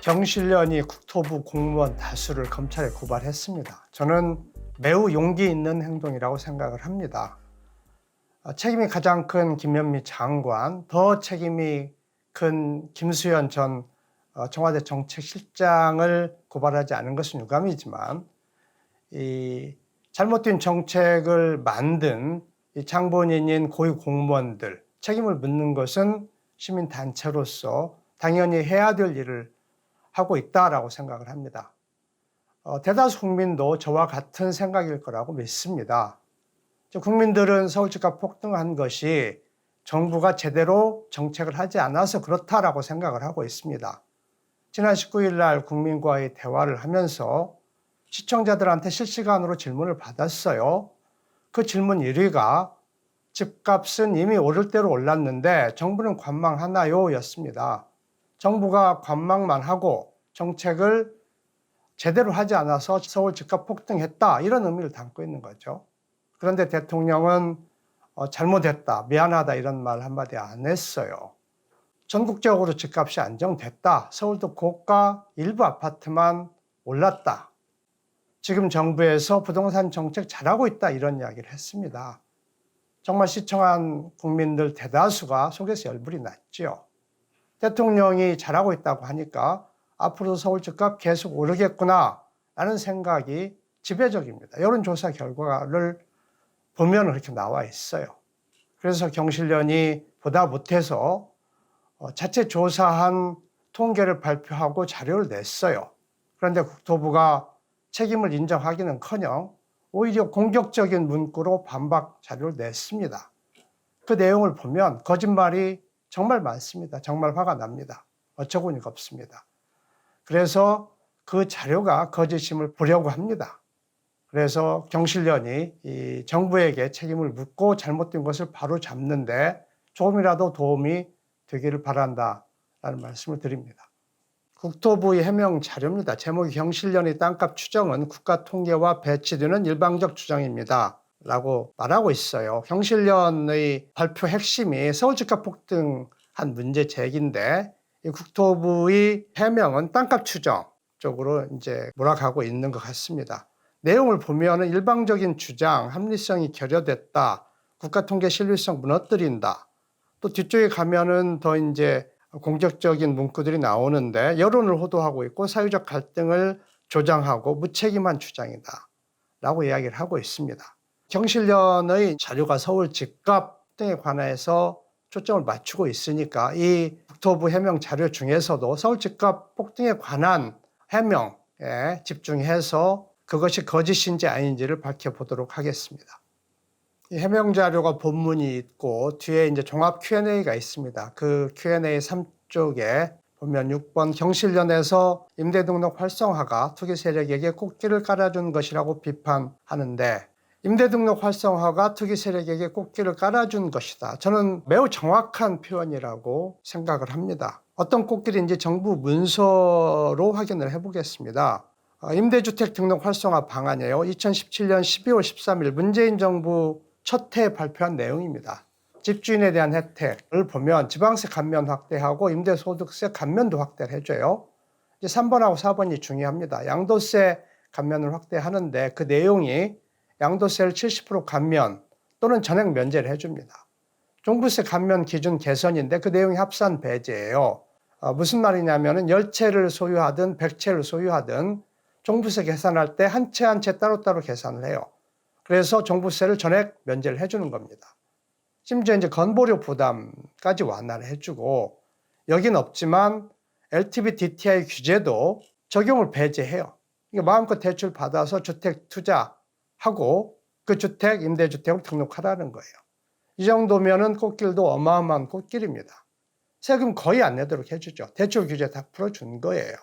경실련이 국토부 공무원 다수를 검찰에 고발했습니다. 저는 매우 용기 있는 행동이라고 생각을 합니다. 책임이 가장 큰 김현미 장관, 더 책임이 큰 김수현 전 청와대 정책실장을 고발하지 않은 것은 유감이지만 이 잘못된 정책을 만든 이 장본인인 고위 공무원들 책임을 묻는 것은 시민단체로서 당연히 해야 될 일을 하고 있다라고 생각을 합니다. 대다수 국민도 저와 같은 생각일 거라고 믿습니다. 국민들은 서울집값 폭등한 것이 정부가 제대로 정책을 하지 않아서 그렇다라고 생각을 하고 있습니다. 지난 19일 날 국민과의 대화를 하면서 시청자들한테 실시간으로 질문을 받았어요. 그 질문 1위가 집값은 이미 오를 대로 올랐는데 정부는 관망하나요? 였습니다. 정부가 관망만 하고 정책을 제대로 하지 않아서 서울 집값 폭등했다, 이런 의미를 담고 있는 거죠. 그런데 대통령은 잘못했다, 미안하다, 이런 말 한마디 안 했어요. 전국적으로 집값이 안정됐다, 서울도 고가 일부 아파트만 올랐다, 지금 정부에서 부동산 정책 잘하고 있다, 이런 이야기를 했습니다. 정말 시청한 국민들 대다수가 속에서 열불이 났죠. 대통령이 잘하고 있다고 하니까 앞으로 서울 집값 계속 오르겠구나 라는 생각이 지배적입니다. 여론조사 결과를 보면 그렇게 나와 있어요. 그래서 경실련이 보다 못해서 자체 조사한 통계를 발표하고 자료를 냈어요. 그런데 국토부가 책임을 인정하기는커녕 오히려 공격적인 문구로 반박 자료를 냈습니다. 그 내용을 보면 거짓말이 정말 많습니다. 정말 화가 납니다. 어처구니가 없습니다. 그래서 그 자료가 거짓임을 보려고 합니다. 그래서 경실련이 이 정부에게 책임을 묻고 잘못된 것을 바로 잡는데 조금이라도 도움이 되기를 바란다라는 말씀을 드립니다. 국토부의 해명 자료입니다. 제목이 경실련의 땅값 추정은 국가통계와 배치되는 일방적 추정입니다 라고 말하고 있어요. 경실련의 발표 핵심이 서울집값 폭등한 문제 제기인데 이 국토부의 해명은 땅값 추정 쪽으로 이제 몰아가고 있는 것 같습니다. 내용을 보면은 일방적인 주장, 합리성이 결여됐다, 국가통계 신뢰성 무너뜨린다. 또 뒤쪽에 가면은 더 이제 공격적인 문구들이 나오는데 여론을 호도하고 있고 사회적 갈등을 조장하고 무책임한 주장이다 라고 이야기를 하고 있습니다. 경실련의 자료가 서울 집값 등에 관해서 초점을 맞추고 있으니까 이 국토부 해명 자료 중에서도 서울 집값 폭등에 관한 해명에 집중해서 그것이 거짓인지 아닌지를 밝혀보도록 하겠습니다. 이 해명 자료가 본문이 있고 뒤에 이제 종합 Q&A가 있습니다. 그 Q&A 3쪽에 보면 6번 경실련에서 임대등록 활성화가 투기 세력에게 꽃길을 깔아준 것이라고 비판하는데 임대등록 활성화가 투기 세력에게 꽃길을 깔아준 것이다. 저는 매우 정확한 표현이라고 생각을 합니다. 어떤 꽃길인지 정부 문서로 확인을 해보겠습니다. 임대주택 등록 활성화 방안이에요. 2017년 12월 13일 문재인 정부 첫 해 발표한 내용입니다. 집주인에 대한 혜택을 보면 지방세 감면 확대하고 임대소득세 감면도 확대를 해줘요. 이제 3번하고 4번이 중요합니다. 양도세 감면을 확대하는데 그 내용이 양도세를 70% 감면 또는 전액 면제를 해줍니다. 종부세 감면 기준 개선인데 그 내용이 합산 배제예요. 무슨 말이냐면은 10채를 소유하든 100채를 소유하든 종부세 계산할 때 한 채 한 채 따로따로 계산을 해요. 그래서 종부세를 전액 면제를 해주는 겁니다. 심지어 이제 건보료 부담까지 완화를 해주고 여긴 없지만 LTV DTI 규제도 적용을 배제해요. 그러니까 마음껏 대출 받아서 주택 투자하고 그 주택 임대주택을 등록하라는 거예요. 이 정도면은 꽃길도 어마어마한 꽃길입니다. 세금 거의 안 내도록 해주죠. 대출 규제 다 풀어준 거예요.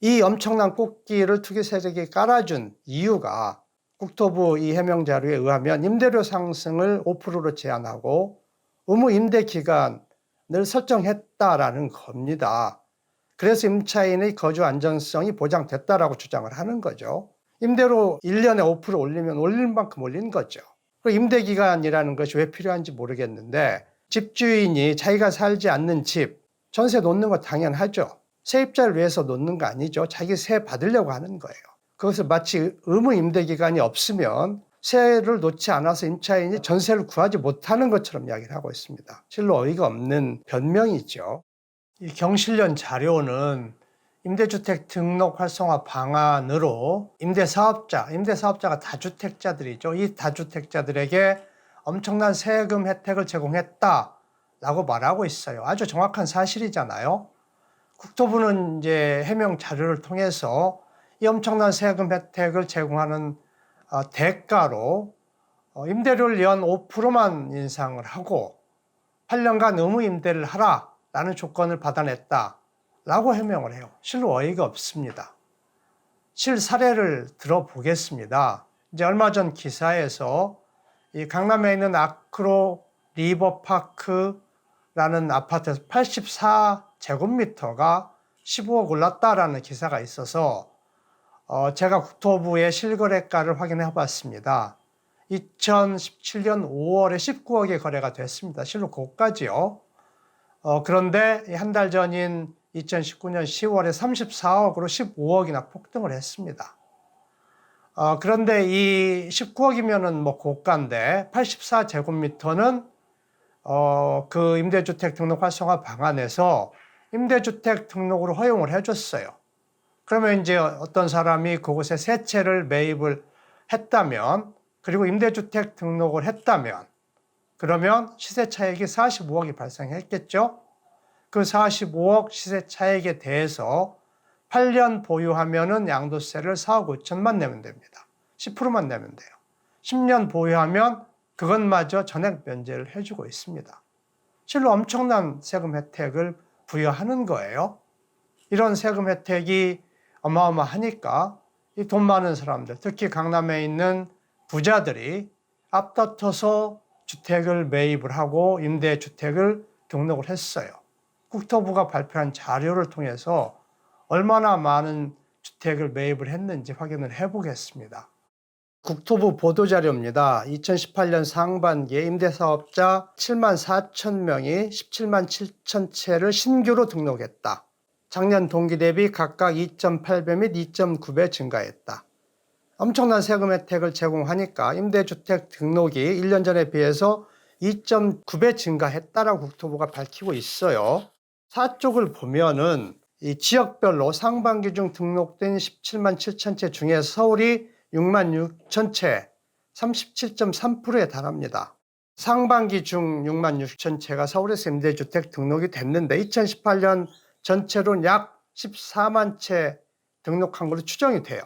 이 엄청난 꽃길을 투기 세력이 깔아준 이유가 국토부 이 해명 자료에 의하면 임대료 상승을 5%로 제한하고 의무 임대 기간을 설정했다라는 겁니다. 그래서 임차인의 거주 안정성이 보장됐다라고 주장을 하는 거죠. 임대료 1년에 5% 올리면 올릴 만큼 올린 거죠. 임대 기간이라는 것이 왜 필요한지 모르겠는데 집주인이 자기가 살지 않는 집 전세 놓는 거 당연하죠. 세입자를 위해서 놓는 거 아니죠. 자기 세 받으려고 하는 거예요. 그것을 마치 의무 임대 기간이 없으면 세를 놓지 않아서 임차인이 전세를 구하지 못하는 것처럼 이야기를 하고 있습니다. 실로 어이가 없는 변명이죠. 이 경실련 자료는 임대주택 등록 활성화 방안으로 임대사업자가 다주택자들이죠. 이 다주택자들에게 엄청난 세금 혜택을 제공했다라고 말하고 있어요. 아주 정확한 사실이잖아요. 국토부는 이제 해명 자료를 통해서 이 엄청난 세금 혜택을 제공하는 대가로 임대료를 연 5%만 인상을 하고 8년간 의무 임대를 하라라는 조건을 받아냈다라고 해명을 해요. 실로 어이가 없습니다. 실 사례를 들어보겠습니다. 이제 얼마 전 기사에서 이 강남에 있는 아크로 리버파크라는 아파트에서 84제곱미터가 15억 올랐다라는 기사가 있어서 제가 국토부의 실거래가를 확인해 봤습니다. 2017년 5월에 19억에 거래가 됐습니다. 실로 고가지요. 그런데 한 달 전인 2019년 10월에 34억으로 15억이나 폭등을 했습니다. 그런데 이 19억이면은 뭐 고가인데 84제곱미터는 그 임대주택 등록 활성화 방안에서 임대주택 등록으로 허용을 해줬어요. 그러면 이제 어떤 사람이 그곳에 세 채를 매입을 했다면, 그리고 임대주택 등록을 했다면, 그러면 시세 차익이 45억이 발생했겠죠? 그 45억 시세 차익에 대해서 8년 보유하면은 양도세를 4억 5천만 내면 됩니다. 10%만 내면 돼요. 10년 보유하면 그것마저 전액 면제를 해주고 있습니다. 실로 엄청난 세금 혜택을 부여하는 거예요. 이런 세금 혜택이 어마어마하니까 이 돈 많은 사람들, 특히 강남에 있는 부자들이 앞다퉈서 주택을 매입을 하고 임대주택을 등록을 했어요. 국토부가 발표한 자료를 통해서 얼마나 많은 주택을 매입을 했는지 확인을 해보겠습니다. 국토부 보도자료입니다. 2018년 상반기에 임대사업자 7만 4천 명이 17만 7천 채를 신규로 등록했다. 작년 동기 대비 각각 2.8배 및 2.9배 증가했다. 엄청난 세금 혜택을 제공하니까 임대주택 등록이 1년 전에 비해서 2.9배 증가했다라고 국토부가 밝히고 있어요. 사쪽을 보면은 이 지역별로 상반기 중 등록된 17만 7천 채 중에 서울이 6만 6천 채, 37.3%에 달합니다. 상반기 중 6만 6천 채가 서울에서 임대주택 등록이 됐는데 2018년 전체로는 약 14만 채 등록한 걸로 추정이 돼요.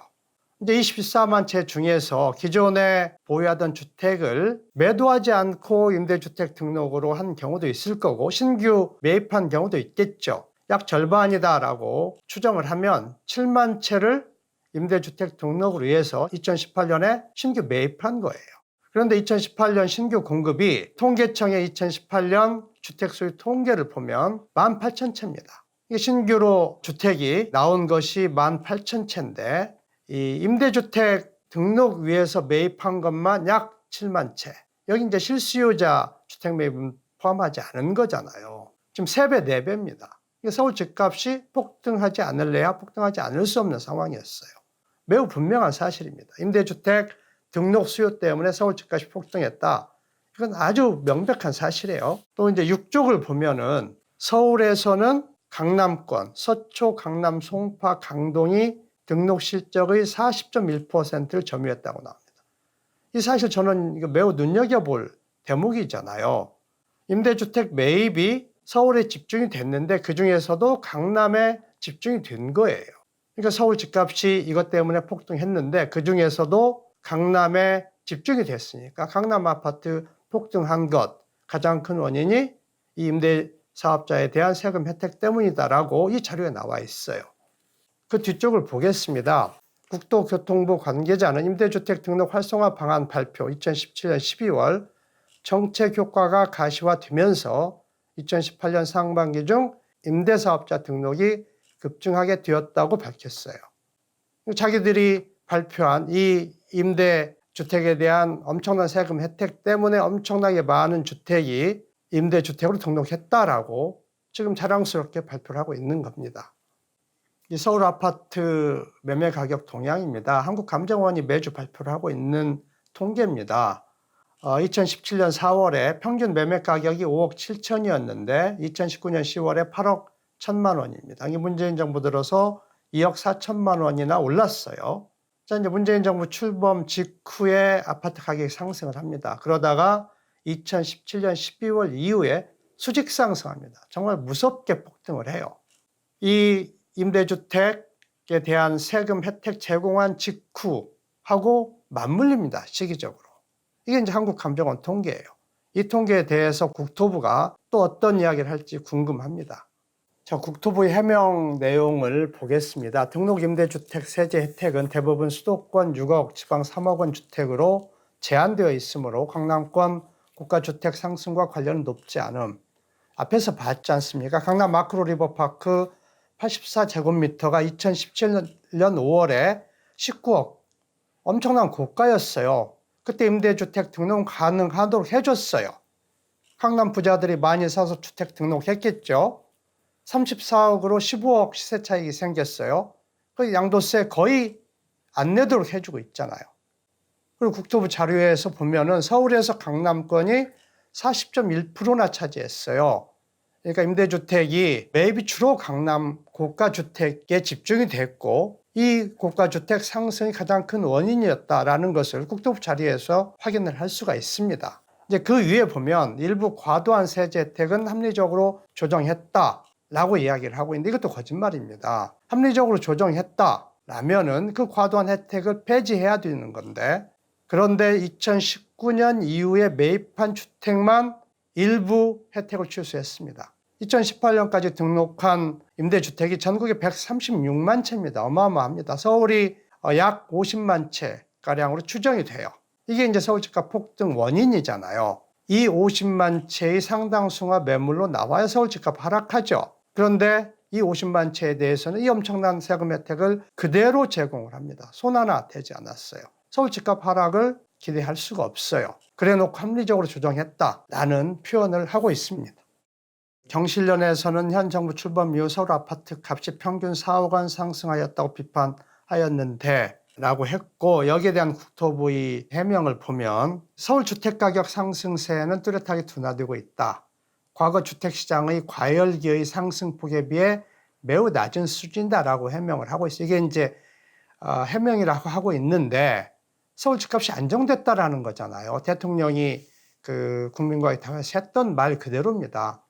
근데 이 14만 채 중에서 기존에 보유하던 주택을 매도하지 않고 임대주택 등록으로 한 경우도 있을 거고 신규 매입한 경우도 있겠죠. 약 절반이다라고 추정을 하면 7만 채를 임대주택 등록을 위해서 2018년에 신규 매입한 거예요. 그런데 2018년 신규 공급이 통계청의 2018년 주택 소유 통계를 보면 18,000채입니다. 이게 신규로 주택이 나온 것이 18,000채인데 이 임대주택 등록 위해서 매입한 것만 약 7만 채. 여기 이제 실수요자 주택 매입은 포함하지 않은 거잖아요. 지금 3배, 4배입니다. 서울 집값이 폭등하지 않을래야 폭등하지 않을 수 없는 상황이었어요. 매우 분명한 사실입니다. 임대주택 등록 수요 때문에 서울 집값이 폭등했다. 이건 아주 명백한 사실이에요. 또 이제 6쪽을 보면은 서울에서는 강남권, 서초, 강남, 송파, 강동이 등록 실적의 40.1%를 점유했다고 나옵니다. 이 사실 저는 이거 매우 눈여겨볼 대목이잖아요. 임대주택 매입이 서울에 집중이 됐는데 그 중에서도 강남에 집중이 된 거예요. 그러니까 서울 집값이 이것 때문에 폭등했는데 그 중에서도 강남에 집중이 됐으니까 강남 아파트 폭등한 것 가장 큰 원인이 이 임대사업자에 대한 세금 혜택 때문이다라고 이 자료에 나와 있어요. 그 뒤쪽을 보겠습니다. 국토교통부 관계자는 임대주택 등록 활성화 방안 발표 2017년 12월 정책 효과가 가시화되면서 2018년 상반기 중 임대사업자 등록이 급증하게 되었다고 밝혔어요. 자기들이 발표한 이 임대주택에 대한 엄청난 세금 혜택 때문에 엄청나게 많은 주택이 임대주택으로 등록했다라고 지금 자랑스럽게 발표를 하고 있는 겁니다. 이 서울 아파트 매매 가격 동향입니다. 한국감정원이 매주 발표를 하고 있는 통계입니다. 2017년 4월에 평균 매매 가격이 5억 7천이었는데 2019년 10월에 8억 1천만 원입니다. 이 문재인 정부 들어서 2억 4천만 원이나 올랐어요. 자, 이제 문재인 정부 출범 직후에 아파트 가격이 상승을 합니다. 그러다가 2017년 12월 이후에 수직 상승합니다. 정말 무섭게 폭등을 해요. 이 임대주택에 대한 세금 혜택 제공한 직후하고 맞물립니다. 시기적으로. 이게 이제 한국감정원 통계예요. 이 통계에 대해서 국토부가 또 어떤 이야기를 할지 궁금합니다. 자, 국토부의 해명 내용을 보겠습니다. 등록임대주택 세제 혜택은 대부분 수도권 6억, 지방 3억 원 주택으로 제한되어 있으므로 강남권 고가주택 상승과 관련은 높지 않음. 앞에서 봤지 않습니까? 강남 마크로 리버파크 84제곱미터가 2017년 5월에 19억, 엄청난 고가였어요. 그때 임대주택 등록 가능하도록 해줬어요. 강남 부자들이 많이 사서 주택 등록했겠죠. 34억으로 15억 시세 차익이 생겼어요. 그 양도세 거의 안 내도록 해주고 있잖아요. 그리고 국토부 자료에서 보면은 서울에서 강남권이 40.1%나 차지했어요. 그러니까 임대주택이 매입이 주로 강남 고가주택에 집중이 됐고 이 고가주택 상승이 가장 큰 원인이었다라는 것을 국토부 자료에서 확인을 할 수가 있습니다. 이제 그 위에 보면 일부 과도한 세제 혜택은 합리적으로 조정했다라고 이야기를 하고 있는데 이것도 거짓말입니다. 합리적으로 조정했다라면은 그 과도한 혜택을 폐지해야 되는 건데 그런데 2019년 이후에 매입한 주택만 일부 혜택을 취소했습니다. 2018년까지 등록한 임대주택이 전국에 136만 채입니다. 어마어마합니다. 서울이 약 50만 채가량으로 추정이 돼요. 이게 이제 서울 집값 폭등 원인이잖아요. 이 50만 채의 상당수가 매물로 나와야 서울 집값 하락하죠. 그런데 이 50만 채에 대해서는 이 엄청난 세금 혜택을 그대로 제공을 합니다. 손 하나 대지 않았어요. 서울 집값 하락을 기대할 수가 없어요. 그래놓고 합리적으로 조정했다라는 표현을 하고 있습니다. 경실련에서는 현 정부 출범 이후 서울 아파트 값이 평균 4억 원 상승하였다고 비판하였는데 라고 했고 여기에 대한 국토부의 해명을 보면 서울 주택가격 상승세는 뚜렷하게 둔화되고 있다. 과거 주택시장의 과열기의 상승폭에 비해 매우 낮은 수준이다라고 해명을 하고 있어요. 이게 이제 해명이라고 하고 있는데 서울 집값이 안정됐다라는 거잖아요. 대통령이 그 국민과의 대화에서 했던 말 그대로입니다.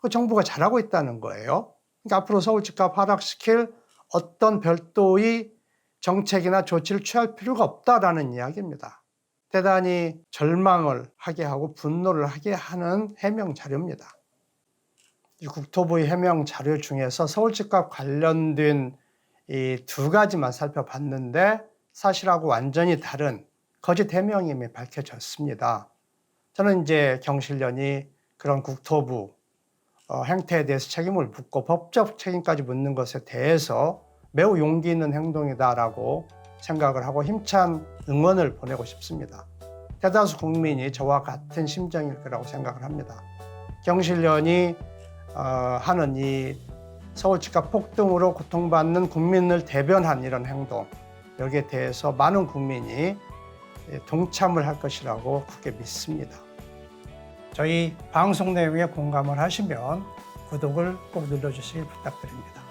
그 정부가 잘하고 있다는 거예요. 그러니까 앞으로 서울 집값 하락시킬 어떤 별도의 정책이나 조치를 취할 필요가 없다라는 이야기입니다. 대단히 절망을 하게 하고 분노를 하게 하는 해명 자료입니다. 이 국토부의 해명 자료 중에서 서울 집값 관련된 이 두 가지만 살펴봤는데 사실하고 완전히 다른 거짓 해명임이 밝혀졌습니다. 저는 이제 경실련이 그런 국토부 행태에 대해서 책임을 묻고 법적 책임까지 묻는 것에 대해서 매우 용기 있는 행동이다라고 생각을 하고 힘찬 응원을 보내고 싶습니다. 대다수 국민이 저와 같은 심정일 거라고 생각을 합니다. 경실련이 하는 이 서울 집값 폭등으로 고통받는 국민을 대변한 이런 행동, 여기에 대해서 많은 국민이 동참을 할 것이라고 굳게 믿습니다. 저희 방송 내용에 공감을 하시면 구독을 꼭 눌러주시길 부탁드립니다.